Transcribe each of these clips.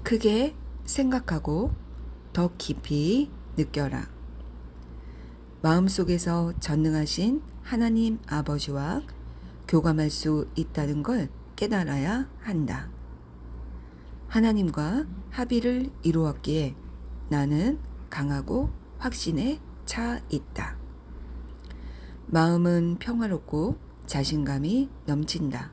크게 생각하고 더 깊이 느껴라. 마음속에서 전능하신 하나님 아버지와 교감할 수 있다는 걸 깨달아야 한다. 하나님과 합의를 이루었기에 나는 강하고 확신에 차 있다. 마음은 평화롭고 자신감이 넘친다.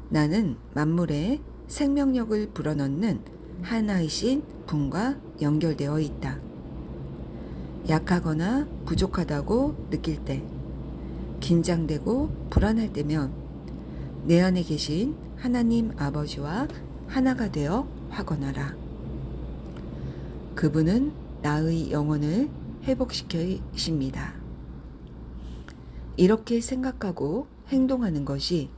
나는 만물에 생명력을 불어넣는 하나이신 분과 연결되어 있다. 약하거나 부족하다고 느낄 때, 긴장되고 불안할 때면 내 안에 계신 하나님 아버지와 하나가 되어 화건하라. 그분은 나의 영혼을 회복시키십니다. 이렇게 생각하고 행동하는 것이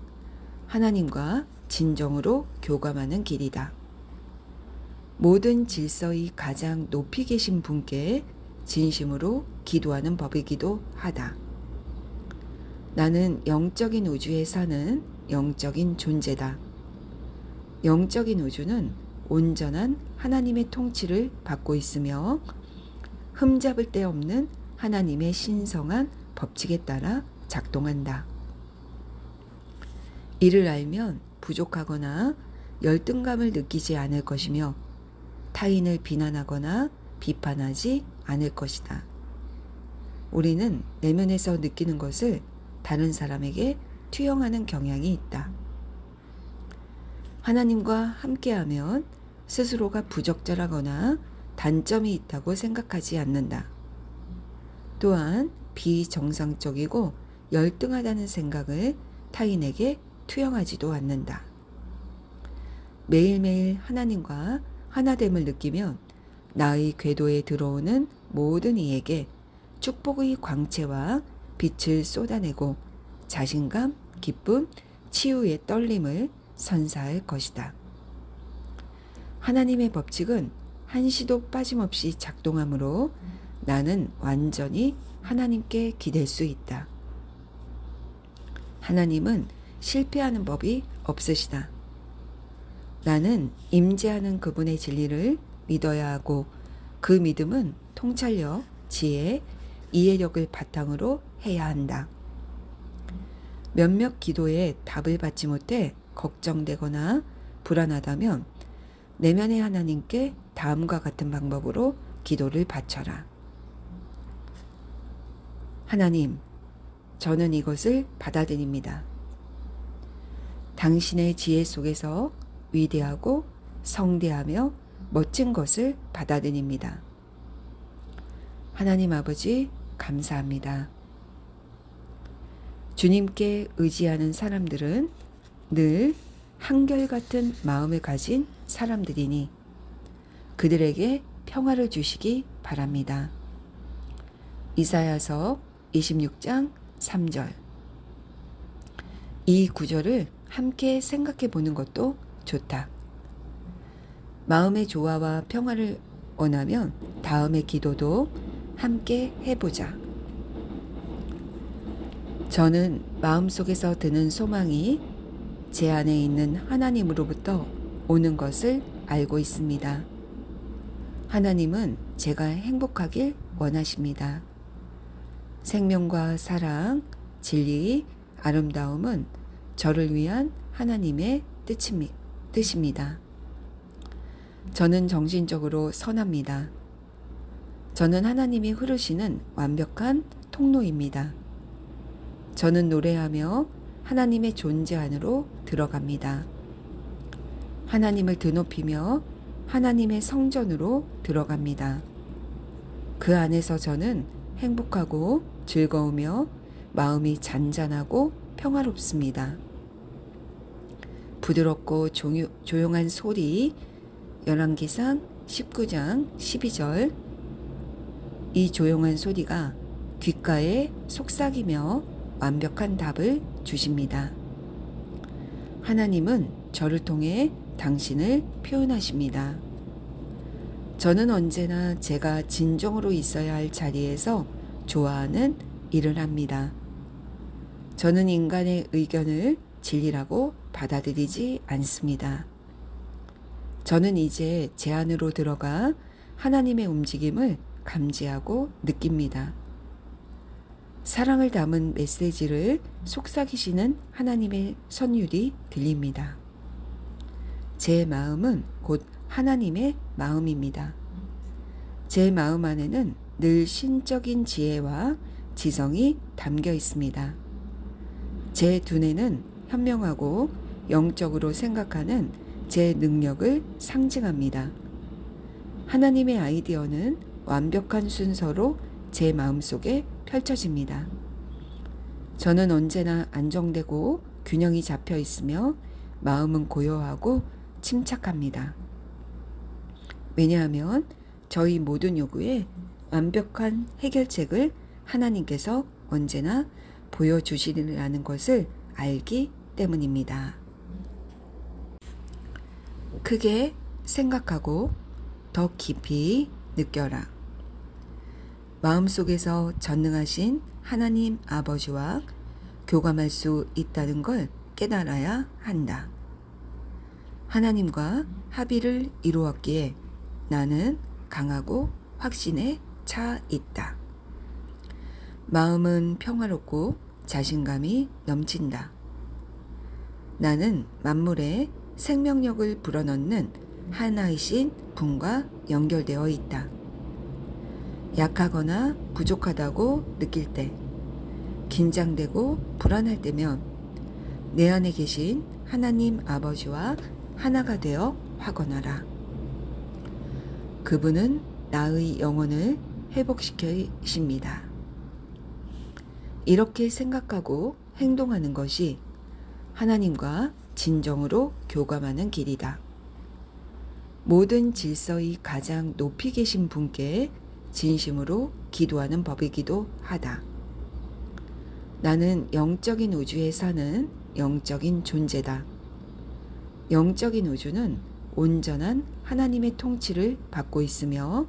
하나님과 진정으로 교감하는 길이다. 모든 질서의 가장 높이 계신 분께 진심으로 기도하는 법이기도 하다. 나는 영적인 우주에 사는 영적인 존재다. 영적인 우주는 온전한 하나님의 통치를 받고 있으며 흠잡을 데 없는 하나님의 신성한 법칙에 따라 작동한다. 이를 알면 부족하거나 열등감을 느끼지 않을 것이며 타인을 비난하거나 비판하지 않을 것이다. 우리는 내면에서 느끼는 것을 다른 사람에게 투영하는 경향이 있다. 하나님과 함께하면 스스로가 부적절하거나 단점이 있다고 생각하지 않는다. 또한 비정상적이고 열등하다는 생각을 타인에게 투영하지도 않는다. 매일매일 하나님과 하나됨을 느끼면 나의 궤도에 들어오는 모든 이에게 축복의 광채와 빛을 쏟아내고 자신감, 기쁨, 치유의 떨림을 선사할 것이다. 하나님의 법칙은 한시도 빠짐없이 작동하므로 나는 완전히 하나님께 기댈 수 있다. 하나님은 실패하는 법이 없으시다. 나는 임재하는 그분의 진리를 믿어야 하고 그 믿음은 통찰력, 지혜, 이해력을 바탕으로 해야 한다. 몇몇 기도에 답을 받지 못해 걱정되거나 불안하다면 내면의 하나님께 다음과 같은 방법으로 기도를 바쳐라. 하나님, 저는 이것을 받아들입니다. 당신의 지혜 속에서 위대하고 성대하며 멋진 것을 받아들입니다. 하나님 아버지, 감사합니다. 주님께 의지하는 사람들은 늘 한결같은 마음을 가진 사람들이니 그들에게 평화를 주시기 바랍니다. 이사야서 26장 3절. 이 구절을 함께 생각해 보는 것도 좋다. 마음의 조화와 평화를 원하면 다음의 기도도 함께 해보자. 저는 마음속에서 드는 소망이 제 안에 있는 하나님으로부터 오는 것을 알고 있습니다. 하나님은 제가 행복하길 원하십니다. 생명과 사랑, 진리, 아름다움은 저를 위한 하나님의 뜻입니다. 저는 정신적으로 선합니다. 저는 하나님이 흐르시는 완벽한 통로입니다. 저는 노래하며 하나님의 존재 안으로 들어갑니다. 하나님을 드높이며 하나님의 성전으로 들어갑니다. 그 안에서 저는 행복하고 즐거우며 마음이 잔잔하고 평화롭습니다. 부드럽고 조용한 소리, 열왕기상 19장 12절. 이 조용한 소리가 귓가에 속삭이며 완벽한 답을 주십니다. 하나님은 저를 통해 당신을 표현하십니다. 저는 언제나 제가 진정으로 있어야 할 자리에서 좋아하는 일을 합니다. 저는 인간의 의견을 진리라고 받아들이지 않습니다. 저는 이제 제 안으로 들어가 하나님의 움직임을 감지하고 느낍니다. 사랑을 담은 메시지를 속삭이시는 하나님의 선율이 들립니다. 제 마음은 곧 하나님의 마음입니다. 제 마음 안에는 늘 신적인 지혜와 지성이 담겨 있습니다. 제 두뇌는 현명하고 영적으로 생각하는 제 능력을 상징합니다. 하나님의 아이디어는 완벽한 순서로 제 마음속에 펼쳐집니다. 저는 언제나 안정되고 균형이 잡혀 있으며 마음은 고요하고 침착합니다. 왜냐하면 저희 모든 요구에 완벽한 해결책을 하나님께서 언제나 보여주시리라는 것을 알기 때문입니다. 크게 생각하고 더 깊이 느껴라. 마음속에서 전능하신 하나님 아버지와 교감할 수 있다는 걸 깨달아야 한다. 하나님과 합의를 이루었기에 나는 강하고 확신에 차 있다. 마음은 평화롭고 자신감이 넘친다. 나는 만물에 생명력을 불어넣는 하나이신 분과 연결되어 있다. 약하거나 부족하다고 느낄 때, 긴장되고 불안할 때면 내 안에 계신 하나님 아버지와 하나가 되어 화건하라. 그분은 나의 영혼을 회복시키십니다. 이렇게 생각하고 행동하는 것이 하나님과 진정으로 교감하는 길이다. 모든 질서의 가장 높이 계신 분께 진심으로 기도하는 법이기도 하다. 나는 영적인 우주에 사는 영적인 존재다. 영적인 우주는 온전한 하나님의 통치를 받고 있으며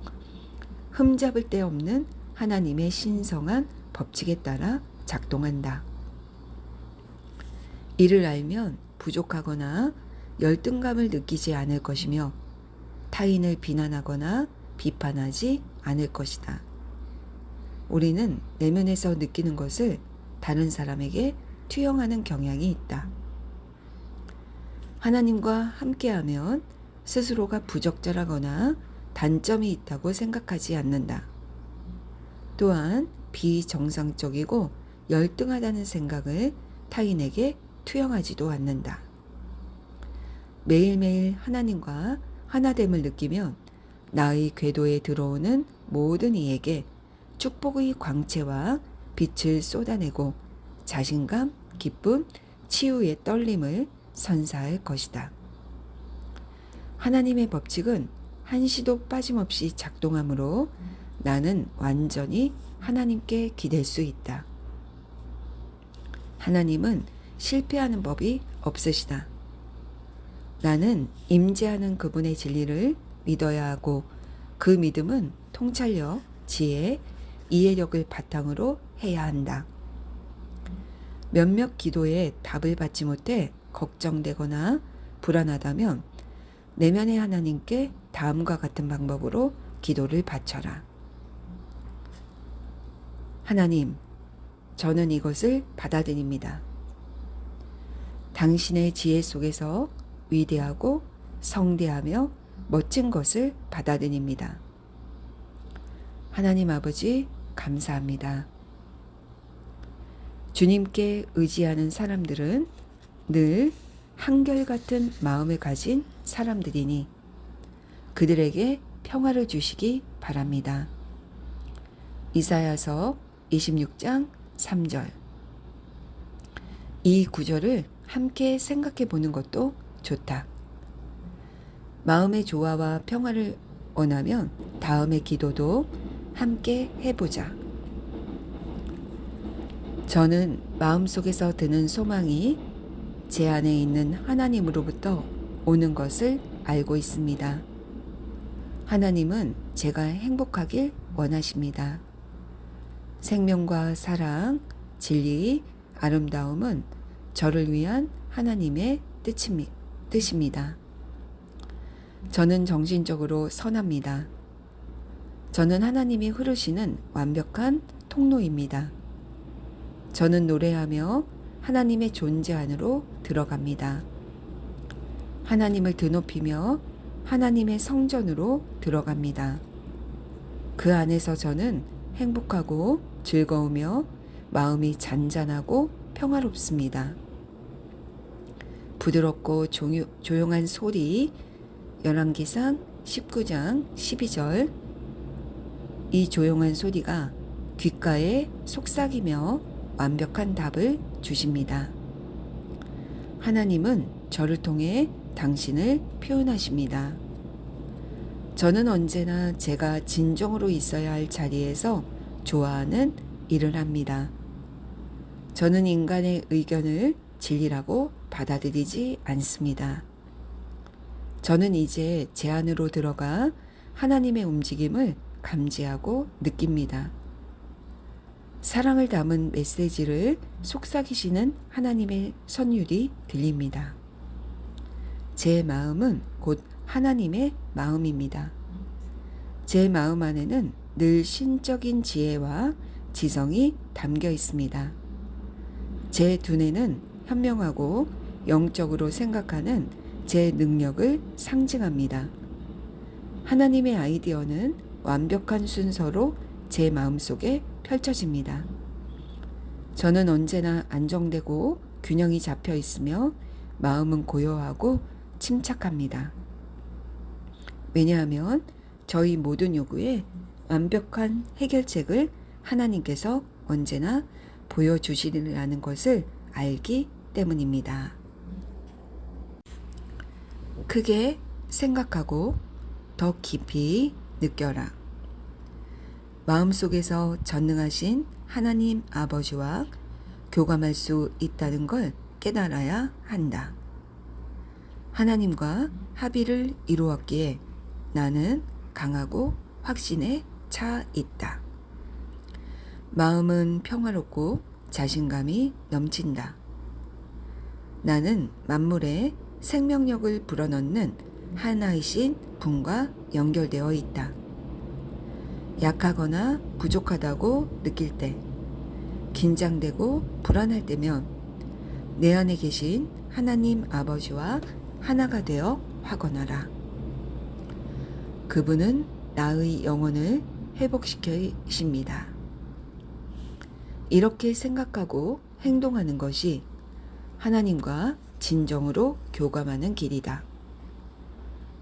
흠잡을 데 없는 하나님의 신성한 법칙에 따라 작동한다. 이를 알면 부족하거나 열등감을 느끼지 않을 것이며 타인을 비난하거나 비판하지 않을 것이다. 우리는 내면에서 느끼는 것을 다른 사람에게 투영하는 경향이 있다. 하나님과 함께하면 스스로가 부적절하거나 단점이 있다고 생각하지 않는다. 또한 비정상적이고 열등하다는 생각을 타인에게 투영하지도 않는다. 매일매일 하나님과 하나됨을 느끼면 나의 궤도에 들어오는 모든 이에게 축복의 광채와 빛을 쏟아내고 자신감, 기쁨, 치유의 떨림을 선사할 것이다. 하나님의 법칙은 한시도 빠짐없이 작동하므로 나는 완전히 하나님께 기댈 수 있다. 하나님은 실패하는 법이 없으시다. 나는 임재하는 그분의 진리를 믿어야 하고 그 믿음은 통찰력, 지혜, 이해력을 바탕으로 해야 한다. 몇몇 기도에 답을 받지 못해 걱정되거나 불안하다면 내면의 하나님께 다음과 같은 방법으로 기도를 바쳐라. 하나님, 저는 이것을 받아들입니다. 당신의 지혜 속에서 위대하고 성대하며 멋진 것을 받아들입니다. 하나님 아버지, 감사합니다. 주님께 의지하는 사람들은 늘 한결같은 마음을 가진 사람들이니 그들에게 평화를 주시기 바랍니다. 이사야서 26장 3절. 이 구절을 함께 생각해 보는 것도 좋다. 마음의 조화와 평화를 원하면 다음의 기도도 함께 해보자. 저는 마음속에서 드는 소망이 제 안에 있는 하나님으로부터 오는 것을 알고 있습니다. 하나님은 제가 행복하길 원하십니다. 생명과 사랑, 진리, 아름다움은 저를 위한 하나님의 뜻입니다. 저는 정신적으로 선합니다. 저는 하나님이 흐르시는 완벽한 통로입니다. 저는 노래하며 하나님의 존재 안으로 들어갑니다. 하나님을 드높이며 하나님의 성전으로 들어갑니다. 그 안에서 저는 행복하고 즐거우며 마음이 잔잔하고 평화롭습니다. 부드럽고 조용한 소리, 열왕기상 19장 12절. 이 조용한 소리가 귓가에 속삭이며 완벽한 답을 주십니다. 하나님은 저를 통해 당신을 표현하십니다. 저는 언제나 제가 진정으로 있어야 할 자리에서 좋아하는 일을 합니다. 저는 인간의 의견을 진리라고 받아들이지 않습니다. 저는 이제 제 안으로 들어가 하나님의 움직임을 감지하고 느낍니다. 사랑을 담은 메시지를 속삭이시는 하나님의 선율이 들립니다. 제 마음은 곧 하나님의 마음입니다. 제 마음 안에는 늘 신적인 지혜와 지성이 담겨 있습니다. 제 두뇌는 현명하고 영적으로 생각하는 제 능력을 상징합니다. 하나님의 아이디어는 완벽한 순서로 제 마음속에 펼쳐집니다. 저는 언제나 안정되고 균형이 잡혀 있으며 마음은 고요하고 침착합니다. 왜냐하면 저희 모든 요구에 완벽한 해결책을 하나님께서 언제나 보여주시리라는 것을 알기 때문입니다. 크게 생각하고 더 깊이 느껴라. 마음속에서 전능하신 하나님 아버지와 교감할 수 있다는 걸 깨달아야 한다. 하나님과 합의를 이루었기에 나는 강하고 확신에 차 있다. 마음은 평화롭고 자신감이 넘친다. 나는 만물에 생명력을 불어넣는 하나이신 분과 연결되어 있다. 약하거나 부족하다고 느낄 때, 긴장되고 불안할 때면 내 안에 계신 하나님 아버지와 하나가 되어 화건하라. 그분은 나의 영혼을 회복시키십니다. 이렇게 생각하고 행동하는 것이 하나님과 진정으로 교감하는 길이다.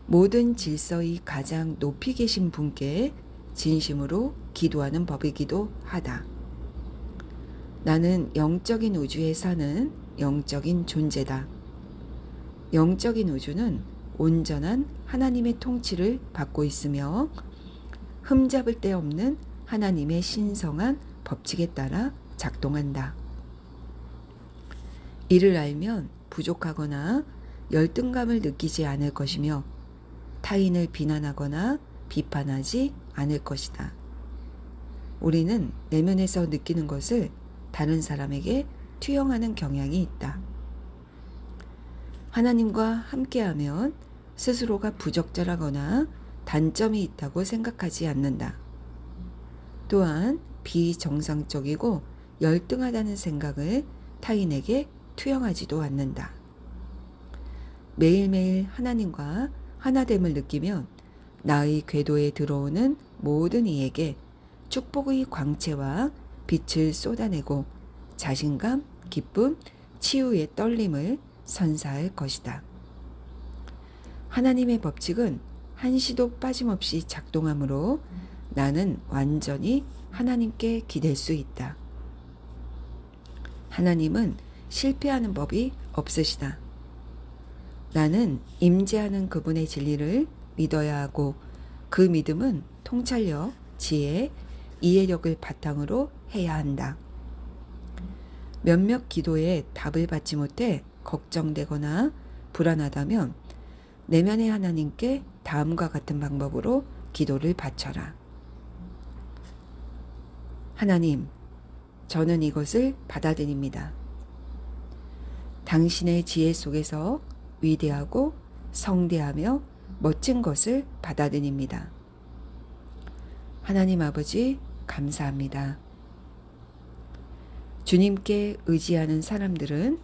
모든 질서의 가장 높이 계신 분께 진심으로 기도하는 법이기도 하다. 나는 영적인 우주에 사는 영적인 존재다. 영적인 우주는 온전한 하나님의 통치를 받고 있으며 흠잡을 데 없는 하나님의 신성한 법칙에 따라 작동한다. 이를 알면 부족하거나 열등감을 느끼지 않을 것이며 타인을 비난하거나 비판하지 않을 것이다. 우리는 내면에서 느끼는 것을 다른 사람에게 투영하는 경향이 있다. 하나님과 함께하면 스스로가 부적절하거나 단점이 있다고 생각하지 않는다. 또한 비정상적이고 열등하다는 생각을 타인에게 투영하지도 않는다. 매일매일 하나님과 하나됨을 느끼면 나의 궤도에 들어오는 모든 이에게 축복의 광채와 빛을 쏟아내고 자신감, 기쁨, 치유의 떨림을 선사할 것이다. 하나님의 법칙은 한시도 빠짐없이 작동하므로 나는 완전히 하나님께 기댈 수 있다. 하나님은 실패하는 법이 없으시다. 나는 임재하는 그분의 진리를 믿어야 하고 그 믿음은 통찰력, 지혜, 이해력을 바탕으로 해야 한다. 몇몇 기도에 답을 받지 못해 걱정되거나 불안하다면 내면의 하나님께 다음과 같은 방법으로 기도를 바쳐라. 하나님, 저는 이것을 받아들입니다. 당신의 지혜 속에서 위대하고 성대하며 멋진 것을 받아들입니다. 하나님 아버지, 감사합니다. 주님께 의지하는 사람들은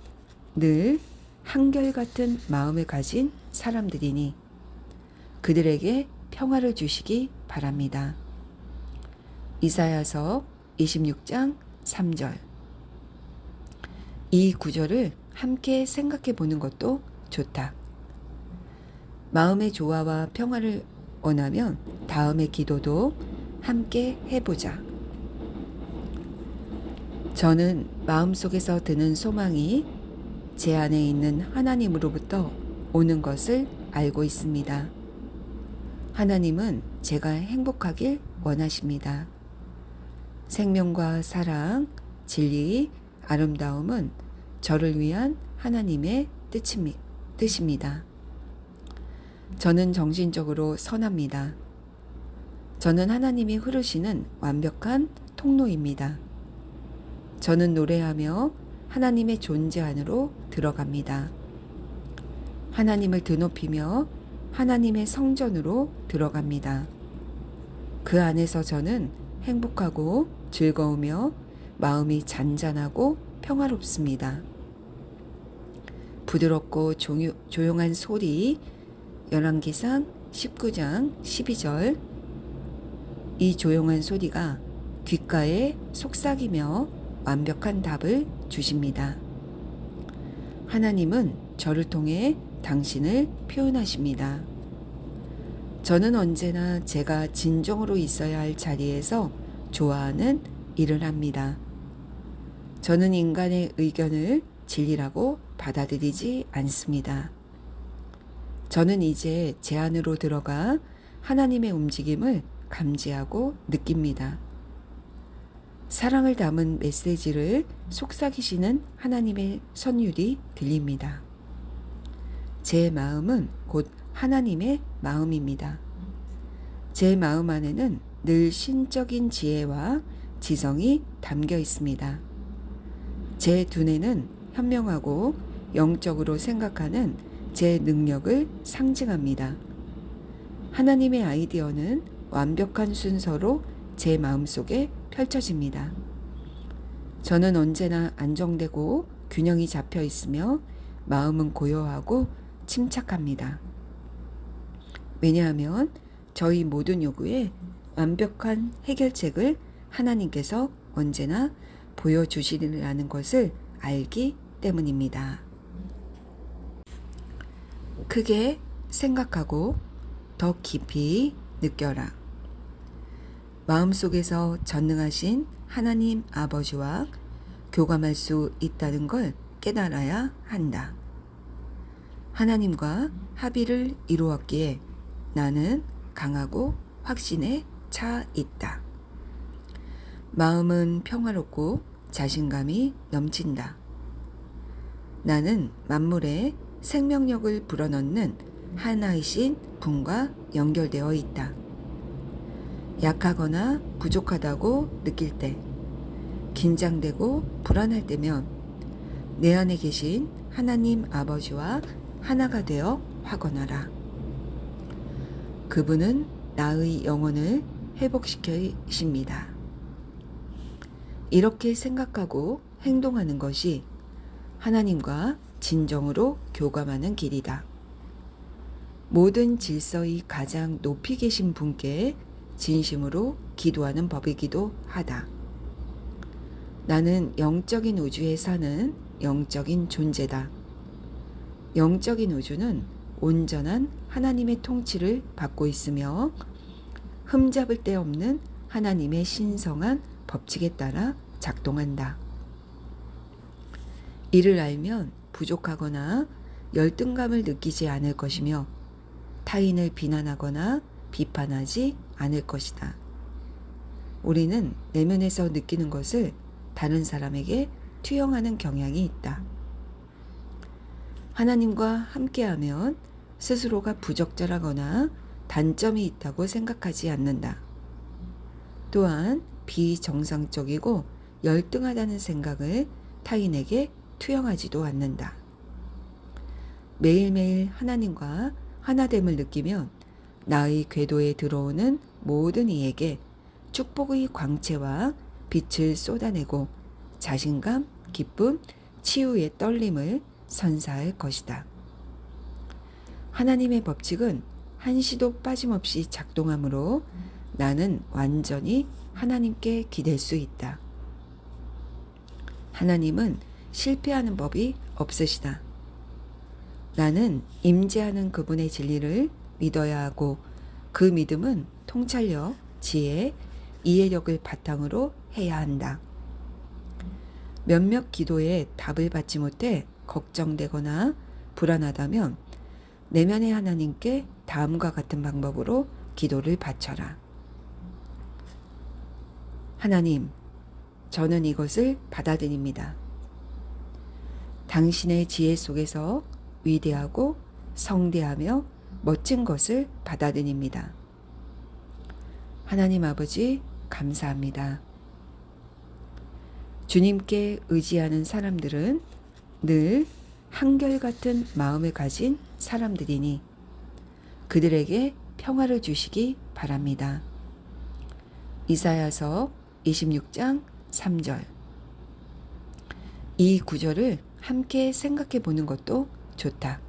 늘 한결같은 마음을 가진 사람들이니 그들에게 평화를 주시기 바랍니다. 이사야서 26장 3절. 이 구절을 함께 생각해 보는 것도 좋다. 마음의 조화와 평화를 원하면 다음의 기도도 함께 해보자. 저는 마음속에서 드는 소망이 제 안에 있는 하나님으로부터 오는 것을 알고 있습니다. 하나님은 제가 행복하길 원하십니다. 생명과 사랑, 진리, 아름다움은 저를 위한 하나님의 뜻입니다. 저는 정신적으로 선합니다. 저는 하나님이 흐르시는 완벽한 통로입니다. 저는 노래하며 하나님의 존재 안으로 들어갑니다. 하나님을 드높이며 하나님의 성전으로 들어갑니다. 그 안에서 저는 행복하고 즐거우며 마음이 잔잔하고 평화롭습니다. 부드럽고 조용한 소리, 열왕기상 19장 12절. 이 조용한 소리가 귓가에 속삭이며 완벽한 답을 주십니다. 하나님은 저를 통해 당신을 표현하십니다. 저는 언제나 제가 진정으로 있어야 할 자리에서 좋아하는 일을 합니다. 저는 인간의 의견을 진리라고 받아들이지 않습니다. 저는 이제 제 안으로 들어가 하나님의 움직임을 감지하고 느낍니다. 사랑을 담은 메시지를 속삭이시는 하나님의 선율이 들립니다. 제 마음은 곧 하나님의 마음입니다. 제 마음 안에는 늘 신적인 지혜와 지성이 담겨 있습니다. 제 두뇌는 현명하고 영적으로 생각하는 제 능력을 상징합니다. 하나님의 아이디어는 완벽한 순서로 제 마음속에 펼쳐집니다. 저는 언제나 안정되고 균형이 잡혀 있으며 마음은 고요하고 침착합니다. 왜냐하면 저희 모든 요구에 완벽한 해결책을 하나님께서 언제나 보여주시리라는 것을 알기 때문입니다. 크게 생각하고 더 깊이 느껴라. 마음속에서 전능하신 하나님 아버지와 교감할 수 있다는 걸 깨달아야 한다. 하나님과 합의를 이루었기에 나는 강하고 확신에 차 있다. 마음은 평화롭고 자신감이 넘친다. 나는 만물에 생명력을 불어넣는 하나이신 분과 연결되어 있다. 약하거나 부족하다고 느낄 때, 긴장되고 불안할 때면 내 안에 계신 하나님 아버지와 하나가 되어 화건하라. 그분은 나의 영혼을 회복시키십니다. 이렇게 생각하고 행동하는 것이 하나님과 진정으로 교감하는 길이다. 모든 질서의 가장 높이 계신 분께 진심으로 기도하는 법이기도 하다. 나는 영적인 우주에 사는 영적인 존재다. 영적인 우주는 온전한 하나님의 통치를 받고 있으며 흠잡을 데 없는 하나님의 신성한 법칙에 따라 작동한다. 이를 알면 부족하거나 열등감을 느끼지 않을 것이며 타인을 비난하거나 비판하지 않을 것이다. 우리는 내면에서 느끼는 것을 다른 사람에게 투영하는 경향이 있다. 하나님과 함께하면 스스로가 부적절하거나 단점이 있다고 생각하지 않는다. 또한 비정상적이고 열등하다는 생각을 타인에게 투영하지도 않는다. 매일매일 하나님과 하나됨을 느끼면 나의 궤도에 들어오는 모든 이에게 축복의 광채와 빛을 쏟아내고 자신감, 기쁨, 치유의 떨림을 선사할 것이다. 하나님의 법칙은 한시도 빠짐없이 작동하므로 나는 완전히 하나님께 기댈 수 있다. 하나님은 실패하는 법이 없으시다. 나는 임재하는 그분의 진리를 믿어야 하고 그 믿음은 통찰력, 지혜, 이해력을 바탕으로 해야 한다. 몇몇 기도에 답을 받지 못해 걱정되거나 불안하다면 내면의 하나님께 다음과 같은 방법으로 기도를 바쳐라. 하나님, 저는 이것을 받아들입니다. 당신의 지혜 속에서 위대하고 성대하며 멋진 것을 받아들입니다. 하나님 아버지, 감사합니다. 주님께 의지하는 사람들은 늘 한결같은 마음을 가진 사람들이니 그들에게 평화를 주시기 바랍니다. 이사야서 26장 3절. 이 구절을 함께 생각해 보는 것도 좋다.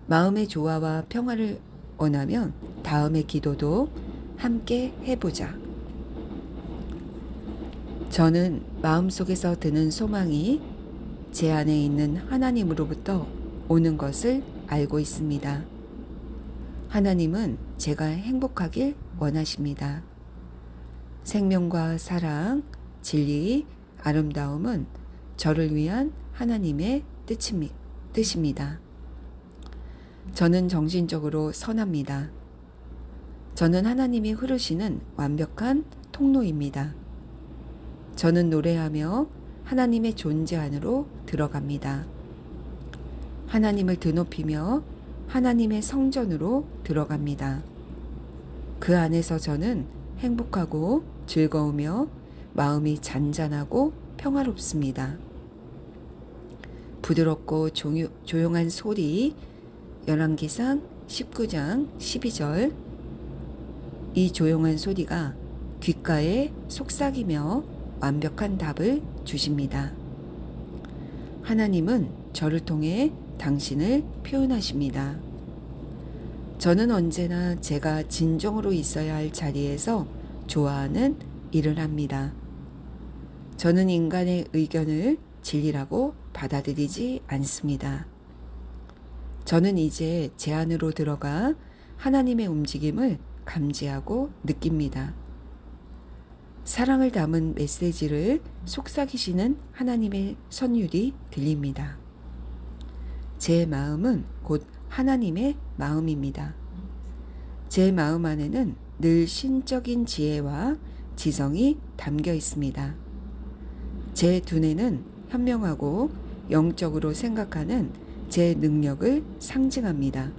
마음의 조화와 평화를 원하면 다음의 기도도 함께 해보자. 저는 마음속에서 드는 소망이 제 안에 있는 하나님으로부터 오는 것을 알고 있습니다. 하나님은 제가 행복하길 원하십니다. 생명과 사랑, 진리, 아름다움은 저를 위한 하나님의 뜻입니다. 저는 정신적으로 선합니다. 저는 하나님이 흐르시는 완벽한 통로입니다. 저는 노래하며 하나님의 존재 안으로 들어갑니다. 하나님을 드높이며 하나님의 성전으로 들어갑니다. 그 안에서 저는 행복하고 즐거우며 마음이 잔잔하고 평화롭습니다. 부드럽고 조용한 소리, 열왕기상 19장 12절. 이 조용한 소리가 귓가에 속삭이며 완벽한 답을 주십니다. 하나님은 저를 통해 당신을 표현하십니다. 저는 언제나 제가 진정으로 있어야 할 자리에서 좋아하는 일을 합니다. 저는 인간의 의견을 진리라고 받아들이지 않습니다. 저는 이제 제 안으로 들어가 하나님의 움직임을 감지하고 느낍니다. 사랑을 담은 메시지를 속삭이시는 하나님의 선율이 들립니다. 제 마음은 곧 하나님의 마음입니다. 제 마음 안에는 늘 신적인 지혜와 지성이 담겨 있습니다. 제 두뇌는 현명하고 영적으로 생각하는 제 능력을 상징합니다.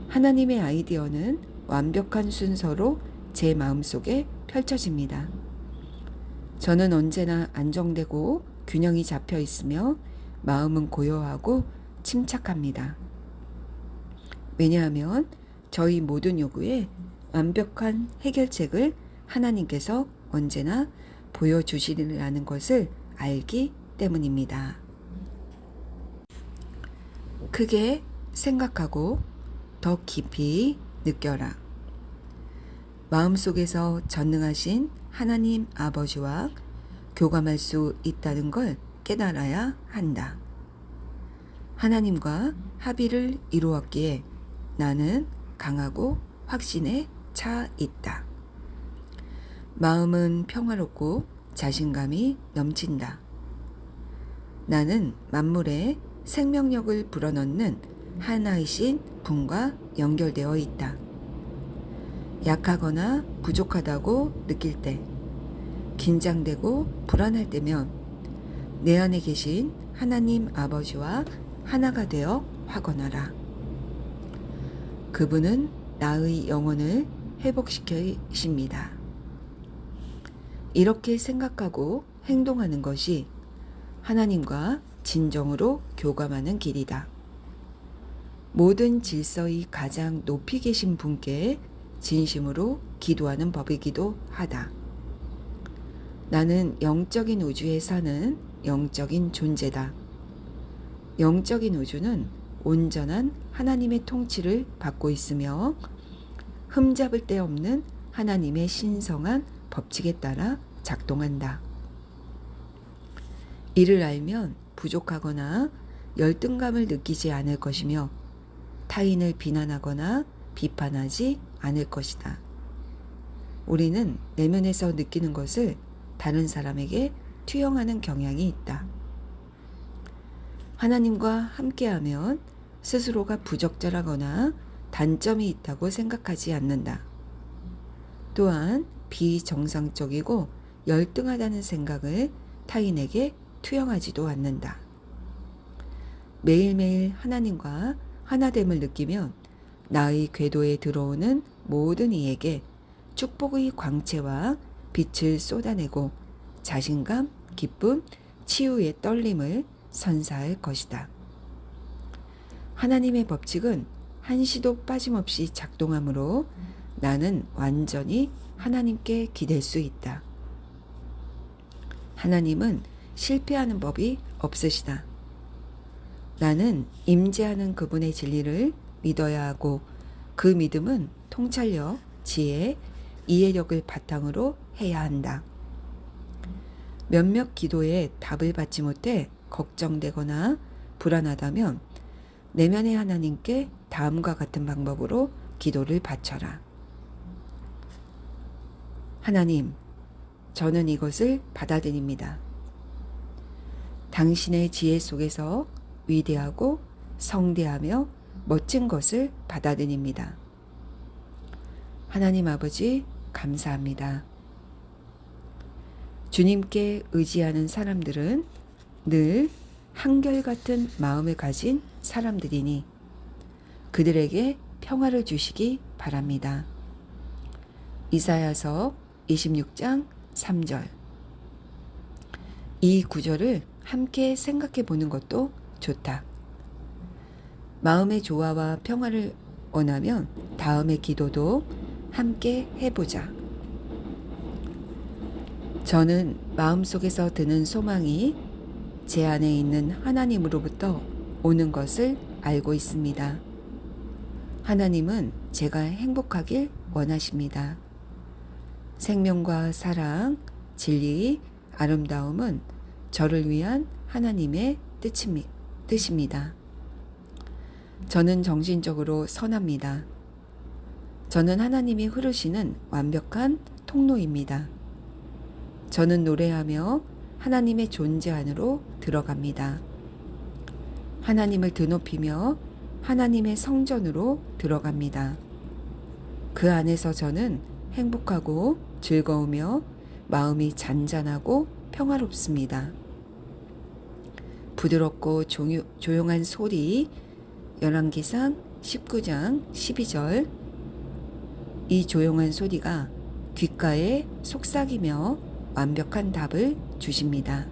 하나님의 아이디어는 완벽한 순서로 제 마음속에 펼쳐집니다. 저는 언제나 안정되고 균형이 잡혀 있으며 마음은 고요하고 침착합니다. 왜냐하면 저희 모든 요구에 완벽한 해결책을 하나님께서 언제나 보여주시리라는 것을 알기 때문입니다. 크게 생각하고 더 깊이 느껴라. 마음속에서 전능하신 하나님 아버지와 교감할 수 있다는 걸 깨달아야 한다. 하나님과 합의를 이루었기에 나는 강하고 확신에 차 있다. 마음은 평화롭고 자신감이 넘친다. 나는 만물에 생명력을 불어넣는 하나이신 분과 연결되어 있다. 약하거나 부족하다고 느낄 때, 긴장되고 불안할 때면 내 안에 계신 하나님 아버지와 하나가 되어 화건하라. 그분은 나의 영혼을 회복시키십니다. 이렇게 생각하고 행동하는 것이 하나님과 진정으로 교감하는 길이다. 모든 질서의 가장 높이 계신 분께 진심으로 기도하는 법이기도 하다. 나는 영적인 우주에 사는 영적인 존재다. 영적인 우주는 온전한 하나님의 통치를 받고 있으며 흠잡을 데 없는 하나님의 신성한 법칙에 따라 작동한다. 이를 알면 부족하거나 열등감을 느끼지 않을 것이며 타인을 비난하거나 비판하지 않을 것이다. 우리는 내면에서 느끼는 것을 다른 사람에게 투영하는 경향이 있다. 하나님과 함께하면 스스로가 부적절하거나 단점이 있다고 생각하지 않는다. 또한 비정상적이고 열등하다는 생각을 타인에게 투영하지도 않는다. 매일매일 하나님과 하나됨을 느끼면 나의 궤도에 들어오는 모든 이에게 축복의 광채와 빛을 쏟아내고 자신감, 기쁨, 치유의 떨림을 선사할 것이다. 하나님의 법칙은 한시도 빠짐없이 작동하므로 나는 완전히 하나님께 기댈 수 있다. 하나님은 실패하는 법이 없으시다. 나는 임재하는 그분의 진리를 믿어야 하고 그 믿음은 통찰력, 지혜, 이해력을 바탕으로 해야 한다. 몇몇 기도에 답을 받지 못해 걱정되거나 불안하다면 내면의 하나님께 다음과 같은 방법으로 기도를 바쳐라. 하나님, 저는 이것을 받아들입니다. 당신의 지혜 속에서 위대하고 성대하며 멋진 것을 받아들입니다. 하나님 아버지, 감사합니다. 주님께 의지하는 사람들은 늘 한결같은 마음을 가진 사람들이니 그들에게 평화를 주시기 바랍니다. 이사야서 26장 3절. 이 구절을 함께 생각해 보는 것도 좋다. 마음의 조화와 평화를 원하면 다음의 기도도 함께 해보자. 저는 마음속에서 드는 소망이 제 안에 있는 하나님으로부터 오는 것을 알고 있습니다. 하나님은 제가 행복하길 원하십니다. 생명과 사랑, 진리, 아름다움은 저를 위한 하나님의 뜻입니다. 저는 정신적으로 선합니다. 저는 하나님이 흐르시는 완벽한 통로입니다. 저는 노래하며 하나님의 존재 안으로 들어갑니다. 하나님을 드높이며 하나님의 성전으로 들어갑니다. 그 안에서 저는 행복하고 즐거우며 마음이 잔잔하고 평화롭습니다. 부드럽고 조용한 소리, 열왕기상 19장 12절. 이 조용한 소리가 귓가에 속삭이며 완벽한 답을 주십니다.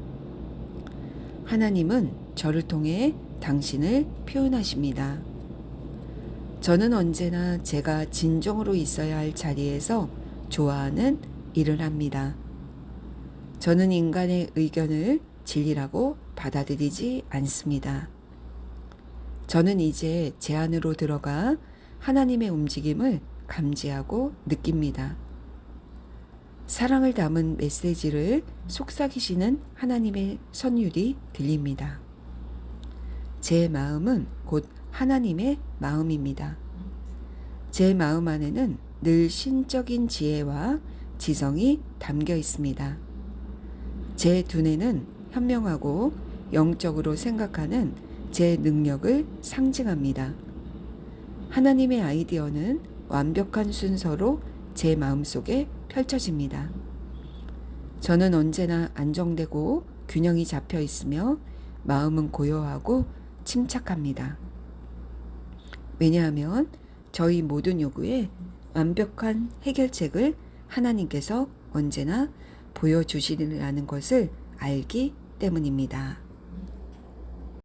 하나님은 저를 통해 당신을 표현하십니다. 저는 언제나 제가 진정으로 있어야 할 자리에서 좋아하는 일을 합니다. 저는 인간의 의견을 진리라고 받아들이지 않습니다. 저는 이제 제 안으로 들어가 하나님의 움직임을 감지하고 느낍니다. 사랑을 담은 메시지를 속삭이시는 하나님의 선율이 들립니다. 제 마음은 곧 하나님의 마음입니다. 제 마음 안에는 늘 신적인 지혜와 지성이 담겨 있습니다. 제 두뇌는 현명하고 영적으로 생각하는 제 능력을 상징합니다. 하나님의 아이디어는 완벽한 순서로 제 마음속에 펼쳐집니다. 저는 언제나 안정되고 균형이 잡혀 있으며 마음은 고요하고 침착합니다. 왜냐하면 저희 모든 요구에 완벽한 해결책을 하나님께서 언제나 보여주시리라는 것을 알기 때문입니다.